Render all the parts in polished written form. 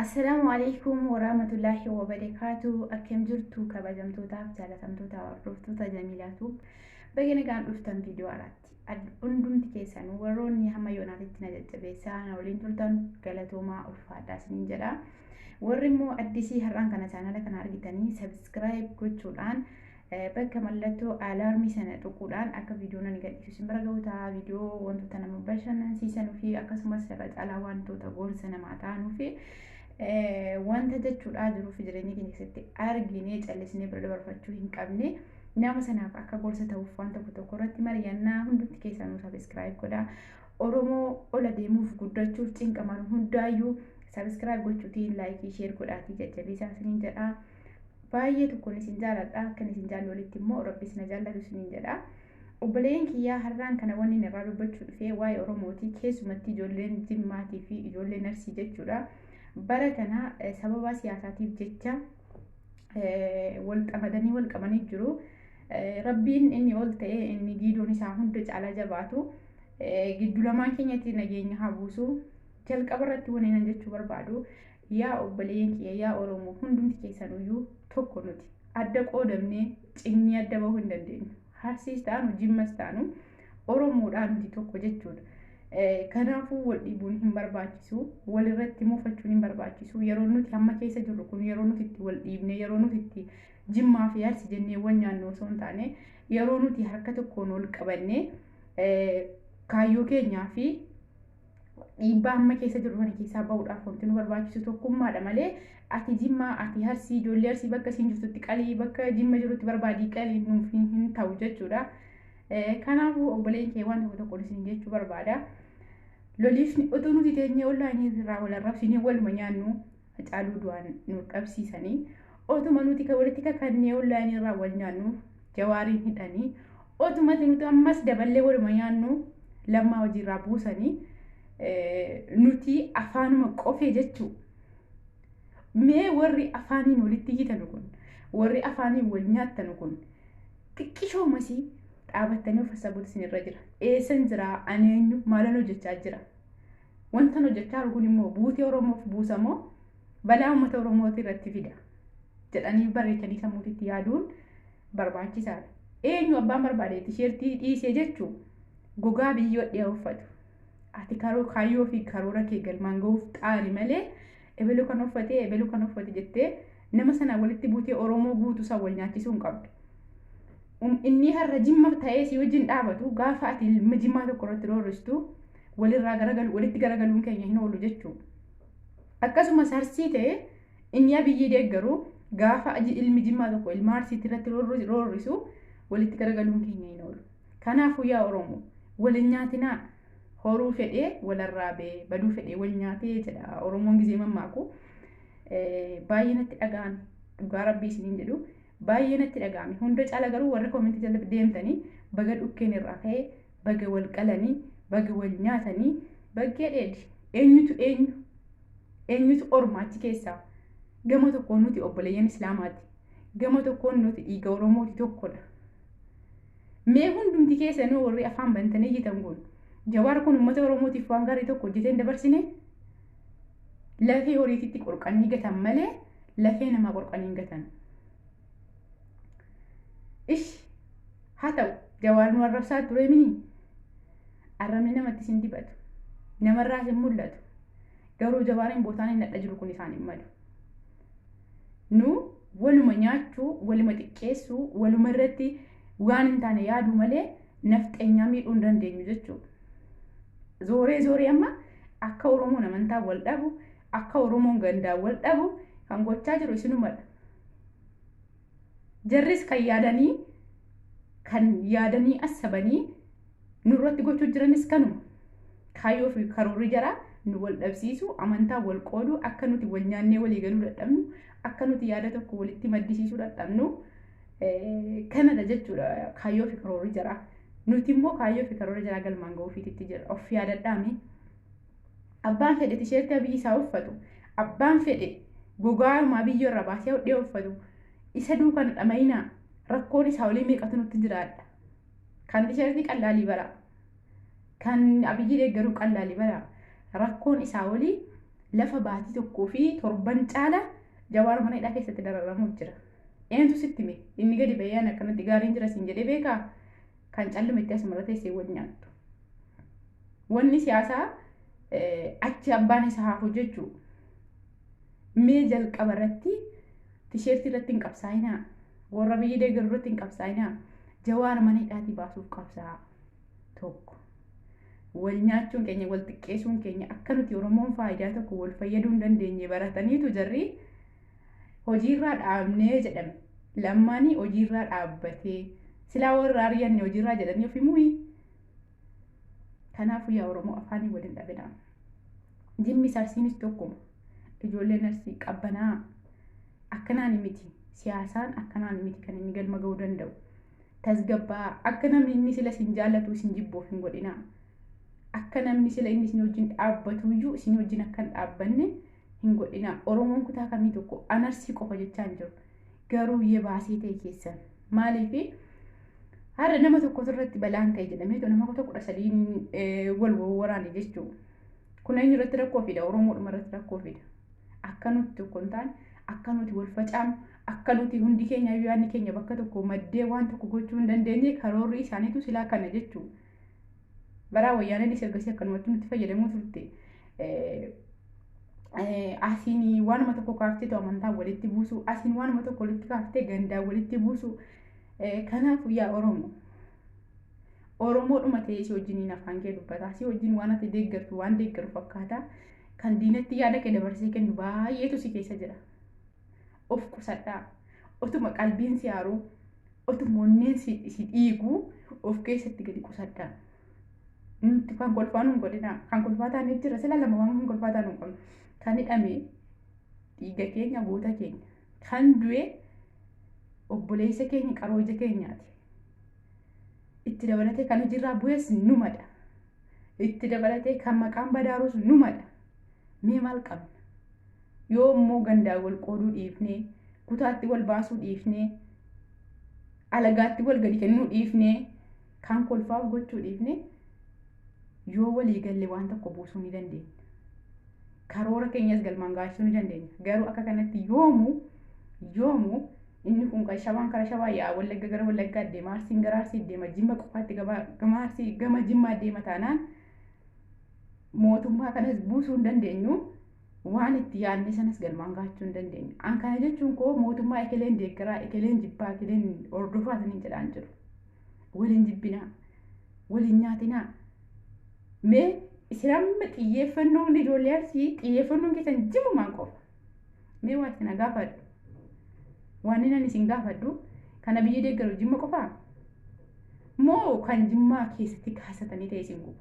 Assalamu alaikum warahmatullahi wabarakatuh. Akkam jirtu kabajamtootaaf jaalatamtoota hordoftoota jamiilaatu baga nagaan dhuftan viidiyoo irratti hundumti keessan warroonni hamma yoonaatitti na jajjabeessaa na waliin turtan galatoomaa ulfaadhaa isiniin jedha. Warri immoo addisii har'aan kana chaanala kana argitanii subscribe gochuudhaan bakka mallattoo alarmii sana tuquudhaan akka viidiyoon ani gadhiisu isin bira ga'u ta'a. Viidiyoo wantoota nama bashannansiisanuu fi akkasumas irra caalaa wantoota gorsa namaa ta'anuu fi wanta jechuudha jiruuf jireenya keenya keessatti arginee callisnee bira dabarfachuu hin qabne nama sanaaf akka gorsa ta'uuf waan tokko irratti mari'annaa hundumti keessanuu subscribe godhaa. Oromoo ol adeemuuf guddachuuf cinqaman hundaayyuu subscribe gochuutiin laayikii sheer godhaatii jajjabeessaa isiniin jedha. Baay'ee tokkoon isin jaaladha, akkan isin jaallu walitti immoo Rabbis na jaallatu isiniin jedha. Obboleen kiyyaa har'aan kana wanni irraa dubbachuu dhufee waa'ee Oromooti, keessumatti ijoolleen Jimmaatii fi ijoolleen Arsii jechuudha. Bara kana sababa siyaasaatiif jecha wal qabatanii wal qabanii jiru. Rabbiin inni ol ta'ee inni giidoon isaa hunda caalaa jabaatu giddu lamaan keenyatti nageenya haa buusu. Jalqaba irratti waneen jechuu barbaadu yaa obboleen kiyya yaa Oromoo hundumti keessanuyyuu tokko nuti. Adda qoodamnee cinnii adda bahuu hin dandeenyu. Harsiis ta'anu Jimmas ta'anu Oromoodhaan nuti tokko jechuudha. Kanaafuu wal dhiibuun hin barbaachisu, walirratti muufachuun hin barbaachisu. Yeroo nuti hamma keessa jirru kun yeroo nuti itti wal dhiibne, yeroo nuti itti Jimmaa fi Arsii jennee wal nyaannu osoo hin taane, yeroo nuti harka tokkoon wal qabanne kaayyoo keenyaa fi dhiibbaa hamma keessa jirru kana keessaa bahuudhaaf wanti nu barbaachisu tokkummaadha malee ati Jimmaa, ati Arsii, ijoollee Arsii bakka isiin jirtutti qalii, bakka Jimma jirutti barbaadii qalii nuuf hin ta'u jechuudha. Kanaafuu obboleen kee waan tokko isin jechuu barbaada. Loliifni utuu nuti teenyee onlaayinii irraa wal arrabsinee waluma nyaannu Hacaaluu Du'aan nu qabsiisanii, otuma nuti walitti kakannee onlaayinii irraa wal nyaannu Jawaariin hidhanii, otuma nuti ammas daballee waluma nyaannu Lammaa hojiirraa buusanii nuti afaanuma qofee jechuu. Mee warri afaaniin walitti hiitanu kun, warri afaaniin wal nyaattanu kun xiqqishoomasii dhaabattanii of sababuutu isinirra jira. Eessan jira? Aneenyu maalan hojjechaa jira? Wanta hojjechaa jiru kun immoo buutee Oromoof buusamoo balaa uummata Oromooti irratti fida jedhanii bareechanii sammuutitti yaaduun barbaachisaadha. Eenyu abbaan barbaade tisheertii dhiisee jechuu gogaa biyyoo dhiyaa uffatu. Ati kaayyoo fi karoora kee galmaan ga'uuf xaari malee ebeluu kan uffate jettee nama sana walitti buutee Oromoo guutuu isaa wal nyaachisuu hin qabdu. Inni har'a Jimma ta'ee si wajjin dhaabatu gaafa ati ilma Jimmaa tokko irratti roorristu walitti garagaluun keenya hin oolu jechuudha. Akkasumas Arsii ta'ee inni Abiyyi deeggaru gaafa ilmi Jimmaa tokko ilma Arsiitti irratti roorrisu walitti garagaluun keenya hin oolu. Kanaafuu yaa Oromoo waliin nyaatinaa. Horuu fedhee walarraa bee baduu fedhee wal nyaatee jedha Oromoon gizee mammaaku. Baay'ee natti dhaga'ame dhugaa Rabbii isiniin jedhu. Baay'ee natti dhaga'ame. Hunda caala garuu warri koomentii jala deemtanii baga dhukkeen irraa ka'ee baga wal qalanii baga wal nyaatanii baggee dheedi. Eenyutu orma achi keessaa? Gama tokkoon nuti obboleeyyan Islaamaati. Gama tokkoon nuti dhiiga Oromooti tokkodha. Mee hundumti keessanuu warri afaan bantanii jitan kun Jawaar kun uummata Oromootiif waan gaarii tokko hojjeteen dabarsine lafee horiititti qorqanii gatan malee lafee namaa qorqanii hin gatan. Haa ta'u Jawaar nu arrabsaa ture mini arrabni namatti sin dibatu namarraa sin mul'atu garuu Jawaariin bootaan hin nadha jiru kun isaan hin malu. Nu waluma nyaachuu, waluma xiqqeessuu, waluma irratti waan hin taane yaaduu malee nafxeenyaa miidhuu hin dandeenyu jechuudha. Zooree amma akka Oromoon amantaa wal dhabu, akka Oromoon gandaa wal dhabu kan gochaa jiru isinumadha. Jarris kan yaadanii asabanii nurratti gochuu jiranis kanuma. Kaayyoo fi karoorri jara nu wal dhabsiisu, amantaa wal qoodu, akka nuti wal nyaannee walii galuu dadhabnu, akka nuti yaada tokko walitti maddisiisuu dadhabnu kanadha jechuudha kaayyoo fi karoorri jara. Nuti immoo kaayyoo fi karoora jara galmaan ga'uufiitti jira. Of yaadadhaame. Abbaan fedhe tisheertii Abiyyi isaa uffatu. Abbaan fedhe gogaa biyyoo irraa baasee hodhee uffatu. Isa duukaan dhamayinaa rakkoon isaa olii meeqatu nutti jiraadha. Kan tisheertii qallaalii bara. Kan Abiyyi deeggaru qallaalii bara. Rakkoon isaa olii lafa baatii tokkoo fi torban caala Jawaar mana hidhaa keessatti dararamuuf jira. Eenyutu sitti hime inni gadi bayyaan akkanatti gaariin jira siin jedhee beekaa kan callumetti asuma irra teessee wal nyaattu. Wanni siyaasaa achi abbaan isaa haafu jechuu mee jalqaba irratti tisheertii irratti hin qabsaa'inaa warra biyyi deeggaru irratti hin qabsaa'inaa Jawaar mana hidhaatii baasuuf qabsaa tokko wal nyaachuun keenya wal xiqqeessuun keenya akka nuti Oromoon faayidaa tokko wal fayyaduu hin dandeenye barataniitu jarri hojiirraa dhaabnee jedhame lammaanii hojiirraa dhaabbatee silaa warra ariyanne hojiirraa jedhanii of himuu. Kanaafuu yaa Oromoo afaanii waliin dhabinaa. Jimmi sarsiinis tokkuma. Ijoolleen arsii qabbanaa akkanaan miti. Siyaasaan akkanaan miti kan inni galma ga'uu danda'u. Tasgabbaa akka namni inni sila sin jaallatu isin jibboof hin godhinaa. Akka namni sila inni isin wajjin dhaabbatuyyuu isin wajjin akka hin dhaabbanne hin godhinaa. Oromoon kutaa kamii tokko anarsii qofa jechaa hin jiru. Garuu yee baasee ta'e keessan. Maaliifi har'a nama tokko irratti balaan ka'e jedhamee nama tokko 13 wal waraane jechuudha. Kun eenyu irratti rakkoo fida? Oromoodhuma irratti rakkoo fida. Akka nuti tokko hin taane, akka nuti wal facaamu, akka nuti hundi keenya yaadni keenya bakka tokko maddee waan tokko gochuu hin dandeenye karoorri isaaniitu silaa kana jechuudha. Baraa wayyaaneen sirgasii akkanumatti nutti fayyadamuu turte. Asiin waanuma tokko kaaftee amantaa walitti buusu, asiin waanuma tokko walitti kaaftee gandaa walitti buusu. Kanaafuu yaa Oromoodhuma ta'ee si wajjiniin afaan kee dubbataa si wajjin waan ati deeggartu waan deeggaru fakkaata kan diinatti yaada kee dabarsee kennu baay'eetu si keessa jira. Of qusadhaa. Otuma qalbiin si haaruu, otuma onneen si dhiigu of keessatti gadi qusadhaa. Nuti kan kolfaa nuun godhinaa kan kolfaa taanee jira sila lama waan kan kolfaa taanuu qabnu kan hidhame dhiiga keenya goota keenya kan du'e obboleessa keenya qarooja keenyaati. Itti dabalatee kan hojiirraa bu'es numadha. Itti dabalatee kan maqaan badaarus numadha. Mee maal qabna? Yoo immoo gandaa wal qooduu dhiifnee, kutaatti wal baasuu dhiifnee, alagaatti wal gadi kennuu dhiifnee, kan kolfaaf gochuu dhiifnee, yoo walii galle waan tokko buusuu ni dandeenya. Karoora keenyas galmaan gaachuu ni dandeenya. Garuu akka kanatti yoomuu inni kun kan shawaan kara shawaa yaa Wallagga gara Wallaggaa deema Arsiin gara Arsii deema Jimma qofaatti gama Arsii gama Jimmaa deema taanaan mootummaa kanas buusuu hin dandeenyu waan itti yaadne sanas galmaan gaachuu hin dandeenyu. An kana jechuun koo mootummaa ekeleen deeggaraa ekeleen jibbaa ekeleen hordofaa saniin jedhaan jiru. Waliin jibbinaa waliin nyaatinaa mee isiramma xiyyeeffannoon ijoollee Arsii xiyyeeffannoon keessan jimumaan qofa mee waa isin gaafadhu. Waan inni isin gaafadhu kana biyya deeggaru Jimma qofaa moo kan Jimmaa keessatti kaasatanii ta'e isin guba.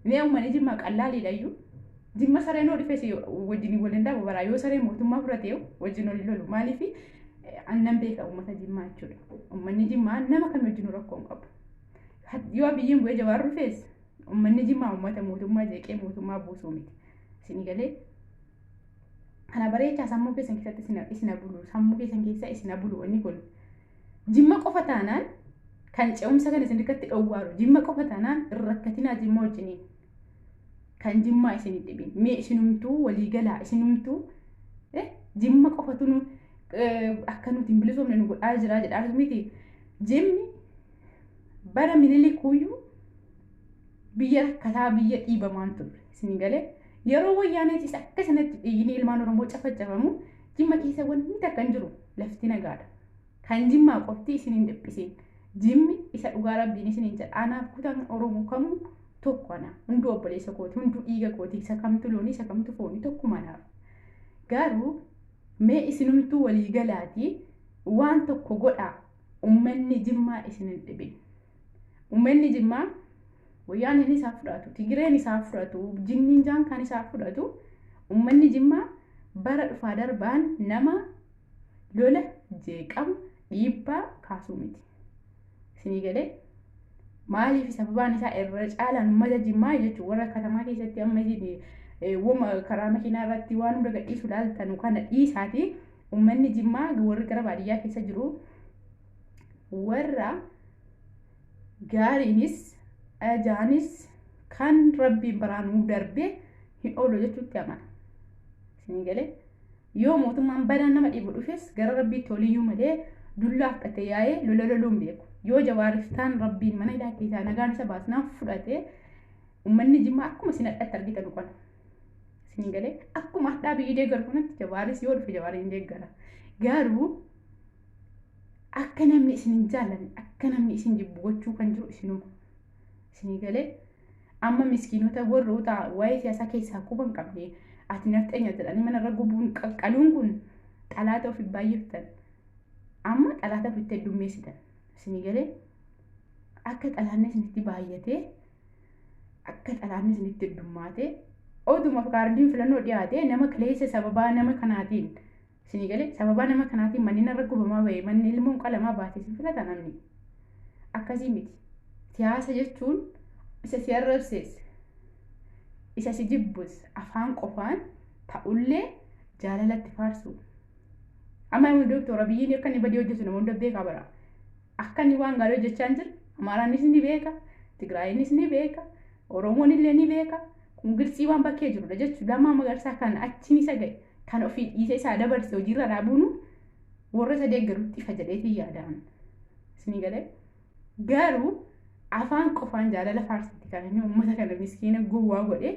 Mee uummanni Jimmaa qallaaliidhayyuu Jimma sareen ol dhufee wajjin waliin dhaabu baraa yoo sareen mootummaa fudhatee wajjin ol lolu maaliif annan beeka uummata Jimmaa jechuudha. Uummanni Jimmaa nama kam wajjin rakkoo hin qabu. Yoo biyyiin bu'ee Jawaar dhufees uummanni Jimmaa uummata mootummaa jeeqee mootummaa buusuu miti. Isin galee kana bareechaa sammuu keessan keessatti isina bulu sammuu keessan keessa isina bulu wanni kun Jimma qofa taanaan kan ce'umsa kan isin irratti dhowwaaru Jimma qofa taanaan rakkatinaa Jimma wajjiniin kan Jimmaa isin dhibin mee isinumtuu walii galaa isinumtuu Jimma qofatu nu akka nuti hin bilisoomne nu godhaa jira jedhaa miti. Jimmi bara Minilikuuyyuu biyya rakkataa biyya dhiibamaan turre isin galee yeroo wayyaaneetis akka sanatti dhiigni ilmaan Oromoo cafacafamu Jimma keessa wanti takka hin jiru lafti nagaadha. Kan Jimmaa qofti isin hin dhiphisin. Jimmi isa dhugaa rabbiin isin hin jedha. Anaaf kutaan Oromoo kamuu tokko ana. Hunduu obboleessa kooti, hunduu dhiiga kooti, isa kamtu loonii, isa kamtu foonii tokkuma naaf. Garuu mee isinumtuu walii galaatii waan tokko godhaa uummanni Jimmaa isin hin dhibin. Uummanni Jimmaa wayyaan inni isaa fudhatu, Tigireen isaa fudhatu, Jinniin jaan kan isaa fudhatu, uummanni Jimmaa bara dhufaa darbaan nama lola jeeqamu dhiibbaa kaasuu miti. Isinii galee maaliif sababaan isaa irra caalaan uummata Jimmaa jechuun warra katamaa keessatti amma wama karaa makiinaa irratti waan hunda gadhiisu laaltanu kana dhiisaati uummanni Jimmaa warri gara baadiyyaa keessa jiru warra gaariinis ajaanis kan rabbiin baraanuu darbee hin oolu jechuutti amana. Isin galee yoo mootummaan badaan nama dhibu dhufes gara rabbiitti oliyyuu malee dullaaf dhate yaa'ee lola loluun beeku. Yoo jawaariftaan rabbiin mana hidhaa keessaa nagaan isa baasnaan fudhate ummanni Jimmaa akkuma isin hadhatti argitan qona. Isin galee akkuma hadhaa biyyi deeggaru kanatti jawaaris yoo dhufe jawaariin deeggara. Garuu akka namni isin hin jaallanne akka namni isin jibbu gochuu kan jiru isinuma. Isin galee amma miskiinota warroota waa'ee siyaasaa keessaa quban qabne ati nafxeenya jedhanii mana irra gubuun qaqqaluun kun xalaata ofii baay'iftan. Amma xalaata ofitti heddummeessitan. Isin galee akka xalaanni isinitti baay'atee akka xalaanni isinitti heddummaatee oduma kaardiin filannoo dhiyaate nama kileessa sababaa nama kanaatiin isin galee sababaa nama kanaatiin manni irra gubamaa ba'e manni ilmoon qalamaa baate isin filata namni. Akkasii miti. Siyaasa jechuun isa si arrabsees isa si jibbus afaan qofaan ta'ullee jaalalatti faarsu. Amma yoo Dr. Abiyyiin akka inni badii hojjetu nama hunda beekaa bara. Akka inni waan gaarii hojjechaa hin jirre Amaaraanis ni beeka, Tigraayinis ni beeka, Oromoon illee ni beeka. Kun girsii waan bakkee jirudha jechuudha. Lammaa Magarsaa kan achiin isa ga'e kan ofii dhiisee isaa dabarse hojiirra dhaabuun warra isa deeggarutti ifa jedheetii yaadaan. Isin galee garuu afaan qofaan jaalala faarsitti kan inni uummata kana miskiina gowwaa godhee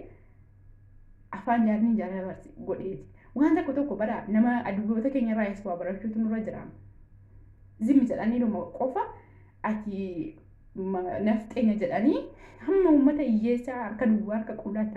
afaan jaalala godheeti. Waan tokko bara nama addunyoota keenya irraa is waa barachuutu nurra jira. Zimmi jedhanii dhuma qofa ati nafxeenya jedhanii hamma uummata hiyyeessaa harka duwwaa harka qullaatti